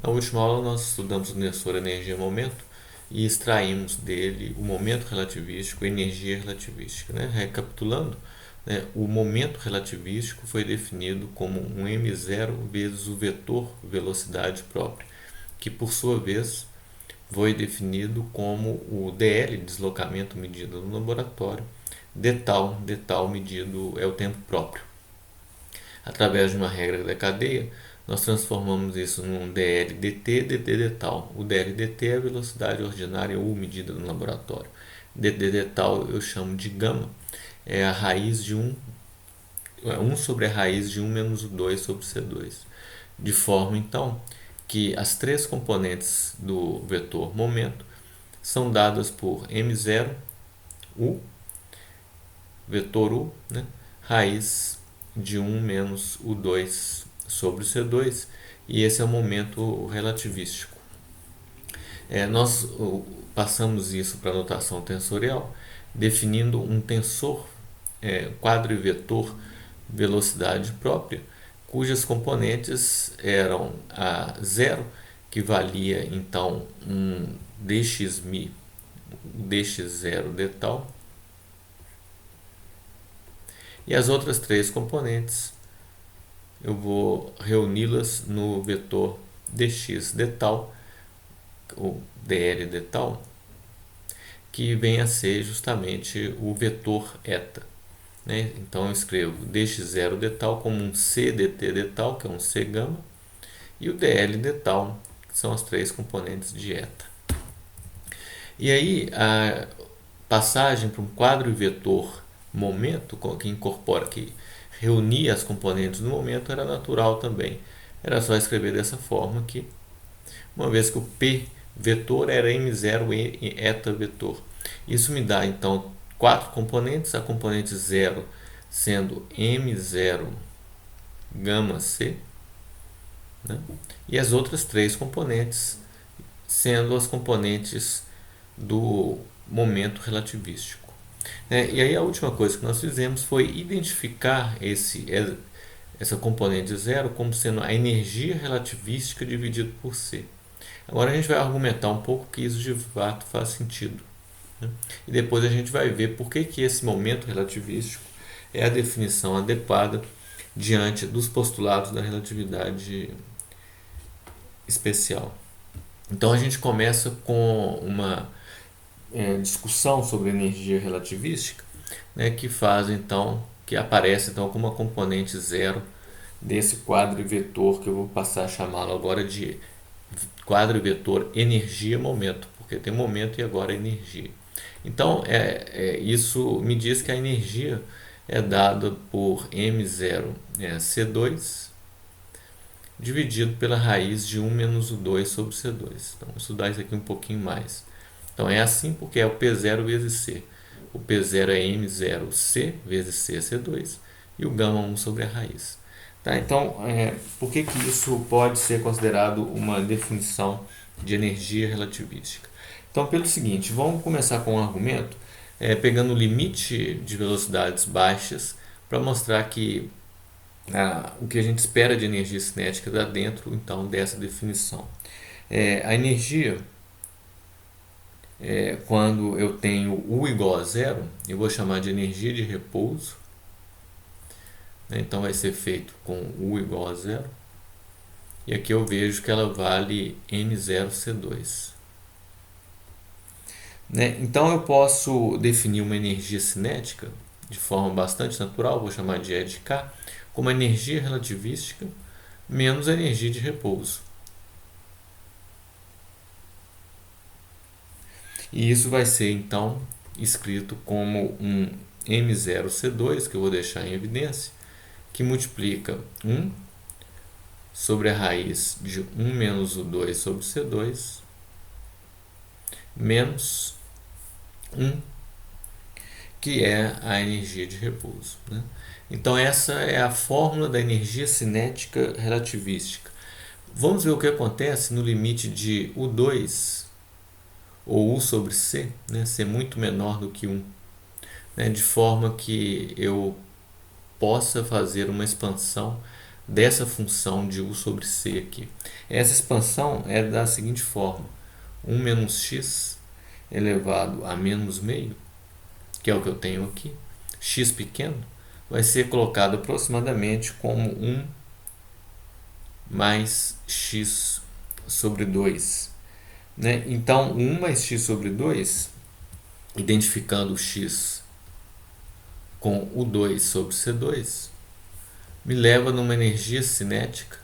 Na última aula nós estudamos o tensor energia-momento e extraímos dele o momento relativístico e energia relativística. Recapitulando, o momento relativístico foi definido como um m0 vezes o vetor velocidade própria, que por sua vez foi definido como o dl, deslocamento medido no laboratório, d tal medido é o tempo próprio. Através de uma regra da cadeia, nós transformamos isso num dl dt, dt d-tal. O dl dt é a velocidade ordinária ou medida no laboratório. Dt d-tal eu chamo de gama, é a raiz de 1 sobre a raiz de 1 menos o 2 sobre C2. De forma, então, que as três componentes do vetor momento são dadas por m0, u, vetor u, raiz de 1 menos o 2 sobre o C2, e esse é o momento relativístico. Nós passamos isso para a notação tensorial, definindo um tensor quadro e vetor velocidade própria, cujas componentes eram a 0, que valia então um dxmi, dx0 d tal, e as outras três componentes eu vou reuni-las no vetor dx d tal, ou dl d tal, que vem a ser justamente o vetor eta. Então eu escrevo dx0 d tal como um c dt d tal, que é um c gama, e o dl d tal, que são as três componentes de eta. E aí a passagem para um quadro vetor momento, que incorpora, que reunia as componentes do momento, era natural também. Era só escrever dessa forma aqui, uma vez que o p vetor era m0 e eta vetor. Isso me dá então quatro componentes, a componente 0 sendo m0 gama c, e as outras três componentes sendo as componentes do momento relativístico. E aí a última coisa que nós fizemos foi identificar essa componente 0 como sendo a energia relativística dividido por c. Agora a gente vai argumentar um pouco que isso de fato faz sentido. E depois a gente vai ver por que esse momento relativístico é a definição adequada diante dos postulados da relatividade especial. Então a gente começa com uma discussão sobre energia relativística, que aparece então como uma componente 0 desse quadro vetor, que eu vou passar a chamá-lo agora de quadro vetor energia-momento, porque tem momento e agora energia. Então, isso me diz que a energia é dada por m0 C2 dividido pela raiz de 1 menos o 2 sobre C2. Então, vou estudar isso aqui um pouquinho mais. Então, é assim porque é o P0 vezes C. O P0 é m0 C vezes C C2 e o gama 1 sobre a raiz. Então, por que isso pode ser considerado uma definição de energia relativística? Então, pelo seguinte, vamos começar com um argumento, pegando o limite de velocidades baixas, para mostrar que o que a gente espera de energia cinética está dentro, então, dessa definição. A energia, quando eu tenho U igual a zero, eu vou chamar de energia de repouso. Então, vai ser feito com U igual a zero. E aqui eu vejo que ela vale M0C2. Então eu posso definir uma energia cinética de forma bastante natural, vou chamar de E de K, como energia relativística menos a energia de repouso. E isso vai ser então escrito como um M0C2, que eu vou deixar em evidência, que multiplica 1 sobre a raiz de 1 menos o 2 sobre C2 menos 1, que é a energia de repouso. Então essa é a fórmula da energia cinética relativística. Vamos ver o que acontece no limite de U2 ou U sobre C, ser muito menor do que 1, de forma que eu possa fazer uma expansão dessa função de U sobre C aqui. Essa expansão é da seguinte forma: 1 menos x elevado a menos meio, que é o que eu tenho aqui, x pequeno, vai ser colocado aproximadamente como 1 mais x sobre 2. Né? Então, 1 mais x sobre 2, identificando o x com o 2 sobre C2, me leva numa energia cinética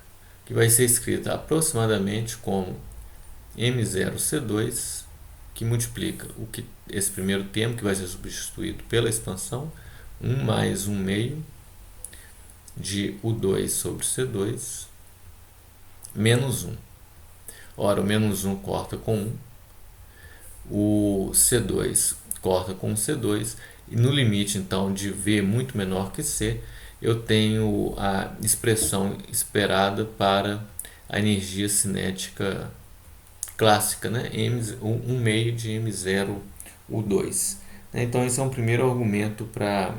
que vai ser escrita aproximadamente como m0c2, que multiplica esse primeiro termo, que vai ser substituído pela expansão, 1 mais 1 meio de U2 sobre C2, menos 1. Ora, o menos 1 corta com 1, o C2 corta com o C2, e no limite, então, de V muito menor que C, eu tenho a expressão esperada para a energia cinética clássica, né? 1 meio de M0U2. Então, esse é um primeiro argumento para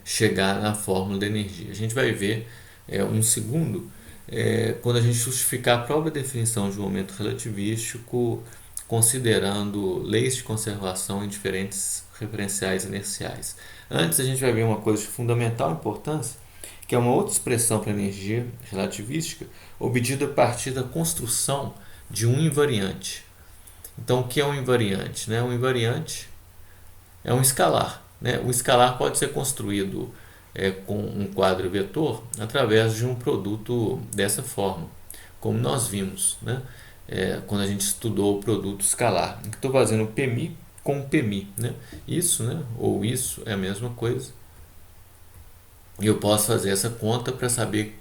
chegar na fórmula da energia. A gente vai ver um segundo quando a gente justificar a própria definição de um momento relativístico, considerando leis de conservação em diferentes referenciais inerciais. Antes, a gente vai ver uma coisa de fundamental importância, que é uma outra expressão para energia relativística, obtida a partir da construção de um invariante. Então, o que é um invariante? Um invariante é um escalar. O escalar pode ser construído com um quadro vetor através de um produto dessa forma, como nós vimos quando a gente estudou o produto escalar. Estou fazendo Pmi com Pmi. Isso, ou isso é a mesma coisa. E eu posso fazer essa conta para saber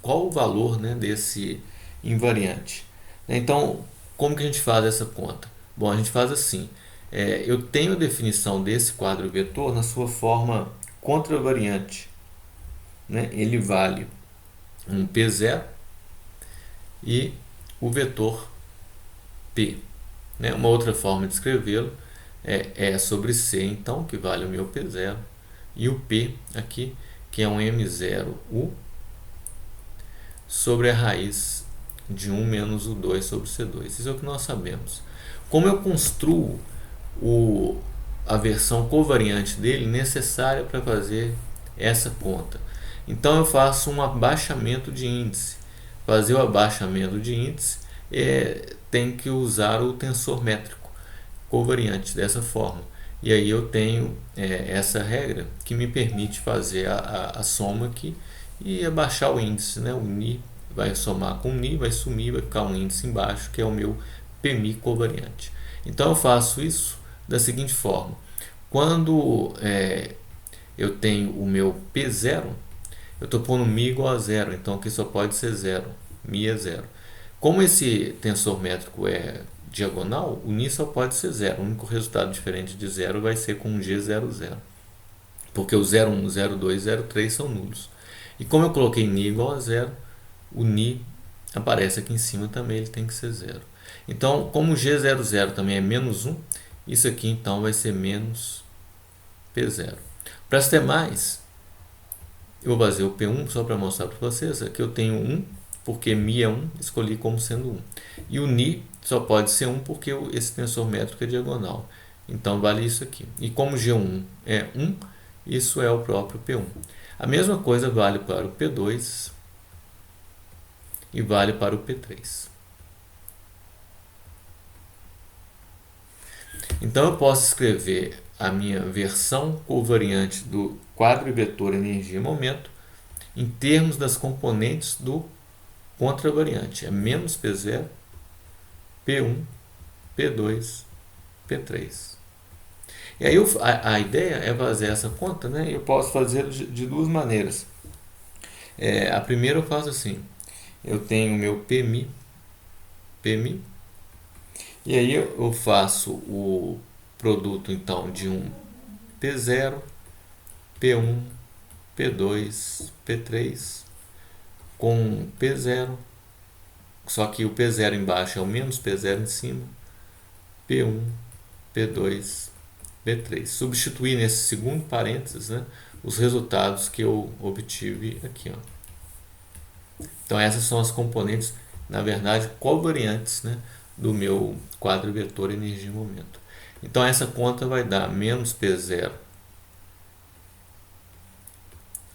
qual o valor desse invariante. Então, como que a gente faz essa conta? Bom, a gente faz assim. Eu tenho a definição desse quadro vetor na sua forma contravariante. Ele vale um P0 e o vetor P. Uma outra forma de escrevê-lo é sobre C, então, que vale o meu P0, e o P aqui, que é um M0U sobre a raiz de 1 menos o 2 sobre C2. Isso é o que nós sabemos. Como eu construo a versão covariante dele necessária para fazer essa conta? Então eu faço um abaixamento de índice. Fazer o abaixamento de índice tem que usar o tensor métrico covariante dessa forma. E aí eu tenho essa regra que me permite fazer a soma aqui e abaixar o índice. O Ni vai somar com o Ni, vai sumir, vai ficar um índice embaixo, que é o meu Pmi covariante. Então eu faço isso da seguinte forma. Quando eu tenho o meu P0, eu estou pondo Mi igual a zero, então aqui só pode ser zero. Mi é zero. Como esse tensor métrico é diagonal, o Ni só pode ser zero. O único resultado diferente de zero vai ser com um G00. Porque o 01, 02, 03 são nulos. E como eu coloquei Ni igual a zero, o Ni aparece aqui em cima também, ele tem que ser zero. Então, como o G00 também é menos 1, isso aqui então vai ser menos P0. Para as demais, eu vou fazer o P1 só para mostrar para vocês. Aqui eu tenho 1, porque Mi é 1, escolhi como sendo 1. E o Ni só pode ser 1 porque esse tensor métrico é diagonal. Então vale isso aqui. E como G1 é 1, isso é o próprio P1. A mesma coisa vale para o P2 e vale para o P3. Então eu posso escrever a minha versão covariante do quadro vetor energia e momento em termos das componentes do contravariante. É menos P0, P1, P2, P3. E aí a ideia é fazer essa conta, eu posso fazer de duas maneiras. A primeira eu faço assim. Eu tenho o meu Pmi, e aí eu faço o produto então de um P0, P1, P2, P3 com P0, só que o P0 embaixo é o menos P0 em cima, P1, P2, P3. Substituir nesse segundo parênteses os resultados que eu obtive aqui, ó. Então essas são as componentes, na verdade, covariantes, né, do meu quadro vetor energia e momento. Então essa conta vai dar menos P0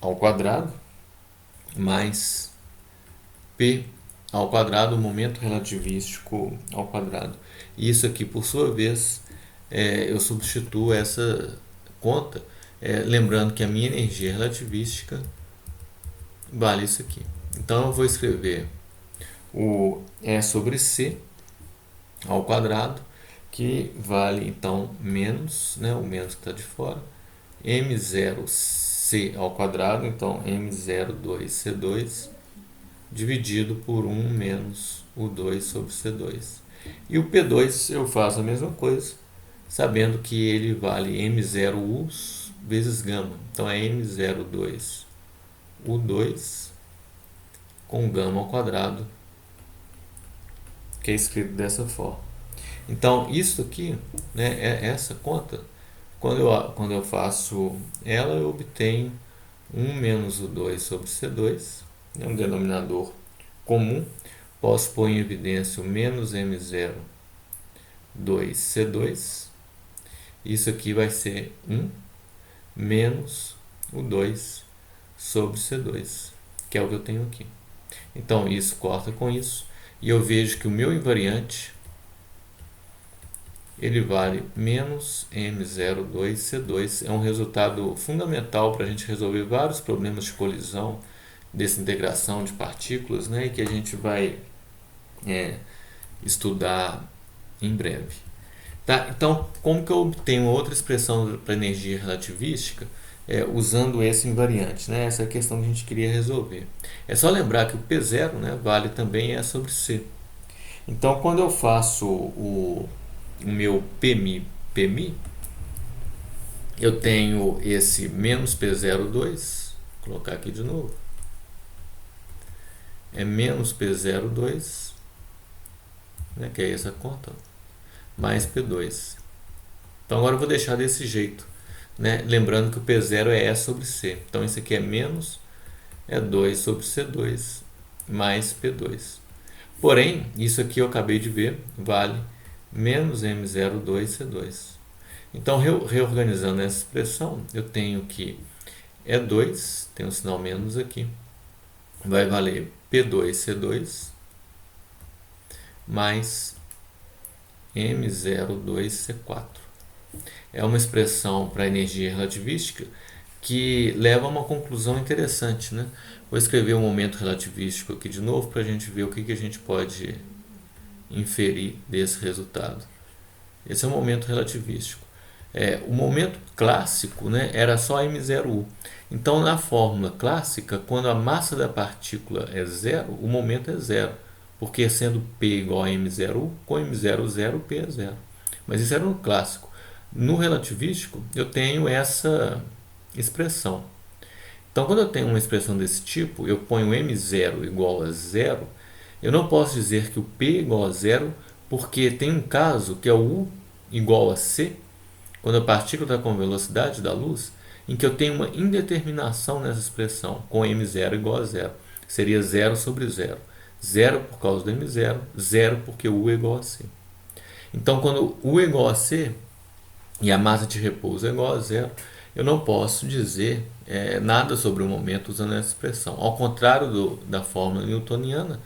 ao quadrado mais P ao quadrado, o momento relativístico ao quadrado. E isso aqui, por sua vez, eu substituo essa conta, lembrando que a minha energia relativística vale isso aqui. Então eu vou escrever o E sobre C ao quadrado, que vale então menos, né, o menos que está de fora, M0C ao quadrado, então M02C2, dividido por 1 menos o 2 sobre C2. E o P2 eu faço a mesma coisa, sabendo que ele vale M0U vezes gama. Então é M02U2 com gama ao quadrado, que é escrito dessa forma. Então isso aqui, né, essa conta, quando eu faço ela, eu obtenho 1 menos o 2 sobre C2, um denominador comum. Posso pôr em evidência o menos M02C2. Isso aqui vai ser 1 menos o 2 sobre C2, que é o que eu tenho aqui. Então isso corta com isso, e eu vejo que o meu invariante ele vale menos M02C2. É um resultado fundamental para a gente resolver vários problemas de colisão, desintegração de partículas, né, e que a gente vai estudar em breve. Tá? Então, como que eu obtenho outra expressão para energia relativística usando esse invariante? Né? Essa é a questão que a gente queria resolver. É só lembrar que o P0, né, vale também E sobre C. Então, quando eu faço o meu PMI, eu tenho esse menos P02, vou colocar aqui de novo, é menos P02, né, que é essa conta, mais P2. Então agora eu vou deixar desse jeito, né, lembrando que o P0 é E sobre C. Então isso aqui é menos, é 2 sobre C2 mais P2. Porém, isso aqui eu acabei de ver, vale menos M02C2. Então, reorganizando essa expressão, eu tenho que E2, tem um sinal menos aqui, vai valer P2C2 mais M02C4. É uma expressão para energia relativística que leva a uma conclusão interessante, né? Vou escrever o momento relativístico aqui de novo para a gente ver o que a gente pode inferir desse resultado. Esse é o momento relativístico. O momento clássico, né, era só M0U. Então, na fórmula clássica, quando a massa da partícula é zero, o momento é zero, porque sendo P igual a M0U, com M0 zero, P é zero. Mas isso era no clássico. No relativístico, eu tenho essa expressão. Então, quando eu tenho uma expressão desse tipo, eu ponho M0 igual a zero, eu não posso dizer que o P é igual a zero, porque tem um caso que é o U igual a C, quando a partícula está com a velocidade da luz, em que eu tenho uma indeterminação nessa expressão, com M0 igual a zero. Seria 0 sobre 0. 0 por causa do M0, 0 porque o U é igual a C. Então, quando U é igual a C e a massa de repouso é igual a zero, eu não posso dizer nada sobre o momento usando essa expressão. Ao contrário da fórmula newtoniana,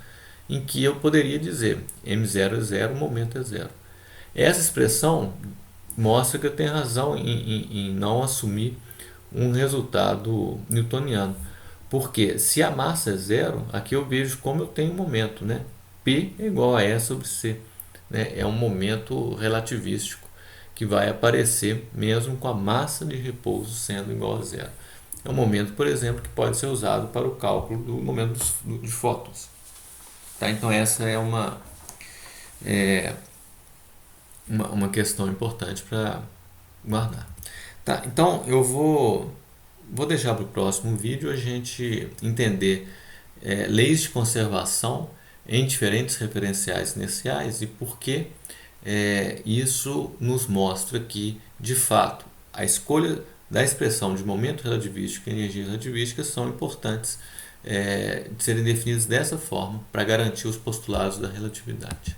em que eu poderia dizer M0 é zero, o momento é zero. Essa expressão mostra que eu tenho razão em não assumir um resultado newtoniano. Porque se a massa é zero, aqui eu vejo como eu tenho um momento, né? P é igual a E sobre C. Né? É um momento relativístico que vai aparecer mesmo com a massa de repouso sendo igual a zero. É um momento, por exemplo, que pode ser usado para o cálculo do momento de fótons. Tá? Então essa é uma questão importante para guardar. Tá? Então eu vou deixar para o próximo vídeo a gente entender leis de conservação em diferentes referenciais inerciais e por que isso nos mostra que, de fato, a escolha da expressão de momento relativístico e energia relativística são importantes de serem definidos dessa forma para garantir os postulados da relatividade.